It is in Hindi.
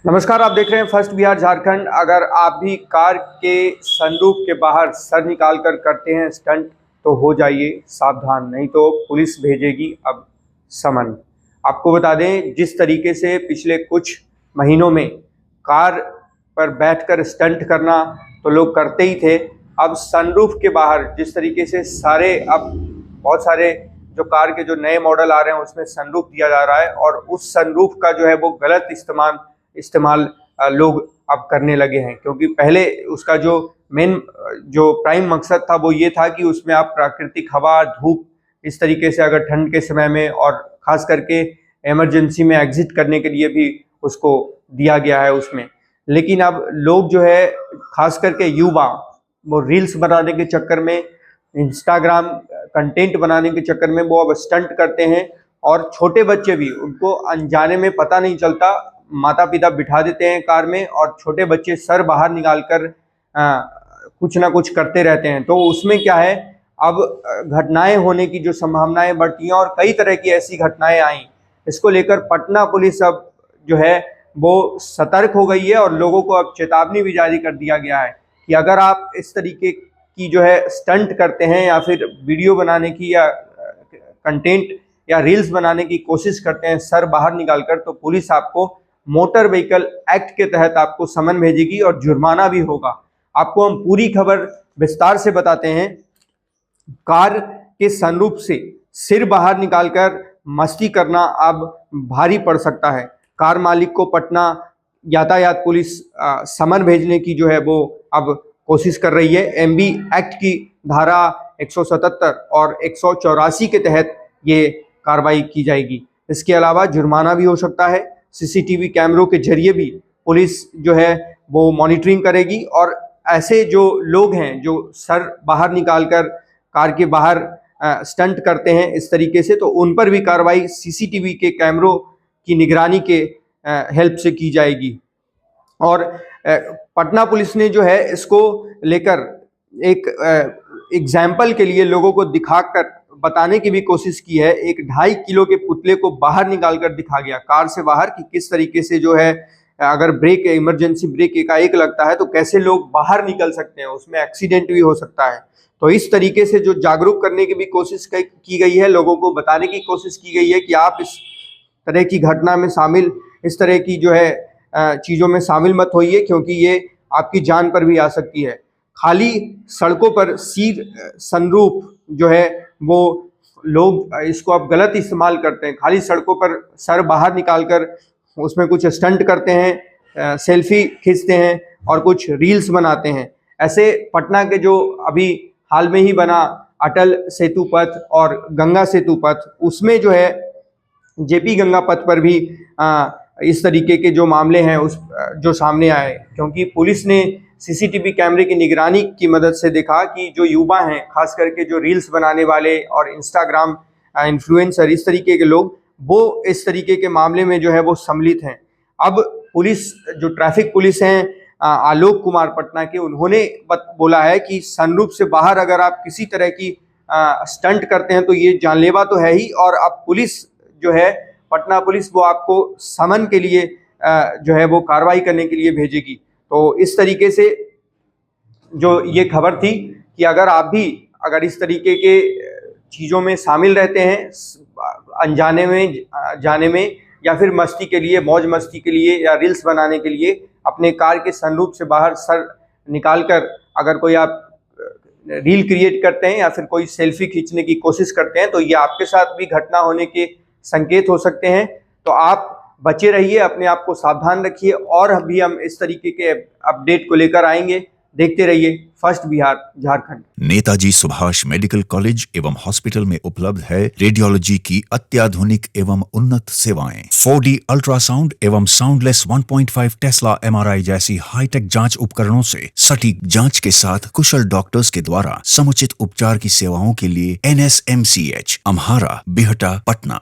नमस्कार, आप देख रहे हैं फर्स्ट बिहार झारखंड। अगर आप भी कार के सनरूफ के बाहर सर निकाल कर करते हैं स्टंट तो हो जाइए सावधान, नहीं तो पुलिस भेजेगी अब समन। आपको बता दें, जिस तरीके से पिछले कुछ महीनों में कार पर बैठकर स्टंट करना तो लोग करते ही थे, अब सनरूफ के बाहर जिस तरीके से अब बहुत सारे जो कार के जो नए मॉडल आ रहे हैं उसमें सनरूफ दिया जा रहा है, और उस सनरूफ का जो है वो गलत इस्तेमाल लोग अब करने लगे हैं। क्योंकि पहले उसका जो मेन जो प्राइम मकसद था वो ये था कि उसमें आप प्राकृतिक हवा, धूप, इस तरीके से अगर ठंड के समय में और खास करके इमरजेंसी में एग्जिट करने के लिए भी उसको दिया गया है उसमें। लेकिन अब लोग जो है खास करके युवा, वो रील्स बनाने के चक्कर में, इंस्टाग्राम कंटेंट बनाने के चक्कर में वो अब स्टंट करते हैं, और छोटे बच्चे भी, उनको अनजाने में पता नहीं चलता, माता पिता बिठा देते हैं कार में और छोटे बच्चे सर बाहर निकाल कर कुछ ना कुछ करते रहते हैं। तो उसमें क्या है, अब घटनाएं होने की जो संभावनाएं बढ़ती हैं और कई तरह की ऐसी घटनाएं आई। इसको लेकर पटना पुलिस अब जो है वो सतर्क हो गई है, और लोगों को अब चेतावनी भी जारी कर दिया गया है कि अगर आप इस तरीके की जो है स्टंट करते हैं या फिर वीडियो बनाने की या कंटेंट या रील्स बनाने की कोशिश करते हैं सर बाहर निकालकर, तो पुलिस आपको मोटर व्हीकल एक्ट के तहत आपको समन भेजेगी और जुर्माना भी होगा। आपको हम पूरी खबर विस्तार से बताते हैं। कार के सनरूफ से सिर बाहर निकालकर मस्ती करना अब भारी पड़ सकता है। कार मालिक को पटना यातायात पुलिस समन भेजने की जो है वो अब कोशिश कर रही है। एमबी एक्ट की धारा 177 और 184 के तहत ये कार्रवाई की जाएगी। इसके अलावा जुर्माना भी हो सकता है। सीसीटीवी कैमरों के जरिए भी पुलिस जो है वो मॉनिटरिंग करेगी, और ऐसे जो लोग हैं जो सर बाहर निकालकर कार के बाहर स्टंट करते हैं इस तरीके से, तो उन पर भी कार्रवाई सीसीटीवी के कैमरों की निगरानी के हेल्प से की जाएगी। और पटना पुलिस ने जो है इसको लेकर एक एग्जाम्पल के लिए लोगों को दिखाकर बताने की भी कोशिश की है। एक 2.5 किलो के पुतले को बाहर निकालकर दिखा गया कार से बाहर, कि किस तरीके से जो है अगर ब्रेक, इमरजेंसी ब्रेक एकाएक लगता है तो कैसे लोग बाहर निकल सकते हैं, उसमें एक्सीडेंट भी हो सकता है। तो इस तरीके से जो जागरूक करने की भी कोशिश की गई है, लोगों को बताने की कोशिश की गई है कि आप इस तरह की घटना में शामिल, इस तरह की जो है चीज़ों में शामिल मत होइए, क्योंकि ये आपकी जान पर भी आ सकती है। खाली सड़कों पर सनरूफ जो है वो लोग इसको अब गलत इस्तेमाल करते हैं। खाली सड़कों पर सर बाहर निकालकर उसमें कुछ स्टंट करते हैं, सेल्फी खींचते हैं और कुछ रील्स बनाते हैं। ऐसे पटना के जो अभी हाल में ही बना अटल सेतु पथ और गंगा सेतु पथ, उसमें जो है जेपी गंगा पथ पर भी इस तरीके के जो मामले हैं उस जो सामने आए, क्योंकि पुलिस ने सीसीटीवी कैमरे की निगरानी की मदद से देखा कि जो युवा हैं, खास करके जो रील्स बनाने वाले और इंस्टाग्राम इन्फ्लुएंसर, इस तरीके के लोग, वो इस तरीके के मामले में जो है वो सम्मिलित हैं। अब पुलिस, जो ट्रैफिक पुलिस हैं आलोक कुमार पटना के, उन्होंने बोला है कि सनरूफ से बाहर अगर आप किसी तरह की स्टंट करते हैं तो ये जानलेवा तो है ही, और अब पुलिस जो है पटना पुलिस वो आपको समन के लिए जो है वो कार्रवाई करने के लिए भेजेगी। तो इस तरीके से जो ये खबर थी कि अगर आप भी अगर इस तरीके के चीज़ों में शामिल रहते हैं, अनजाने में, जाने में, या फिर मस्ती के लिए, मौज मस्ती के लिए या रील्स बनाने के लिए अपने कार के सनरूफ से बाहर सर निकालकर अगर कोई आप रील क्रिएट करते हैं या फिर कोई सेल्फी खींचने की कोशिश करते हैं, तो ये आपके साथ भी घटना होने के संकेत हो सकते हैं। तो आप बचे रहिए, अपने आप को सावधान रखिए, और भी हम इस तरीके के अपडेट को लेकर आएंगे। देखते रहिए first Bihar Jharkhand. Netaji Subhash medical college एवं हॉस्पिटल में उपलब्ध है रेडियोलॉजी की अत्याधुनिक एवं उन्नत सेवाएं। 4D अल्ट्रासाउंड एवं साउंडलेस 1.5 टेस्ला MRI जैसी हाईटेक जांच उपकरणों से सटीक जांच के साथ कुशल डॉक्टर्स के द्वारा समुचित उपचार की सेवाओं के लिए NSMCH अम्हारा, बिहटा, पटना।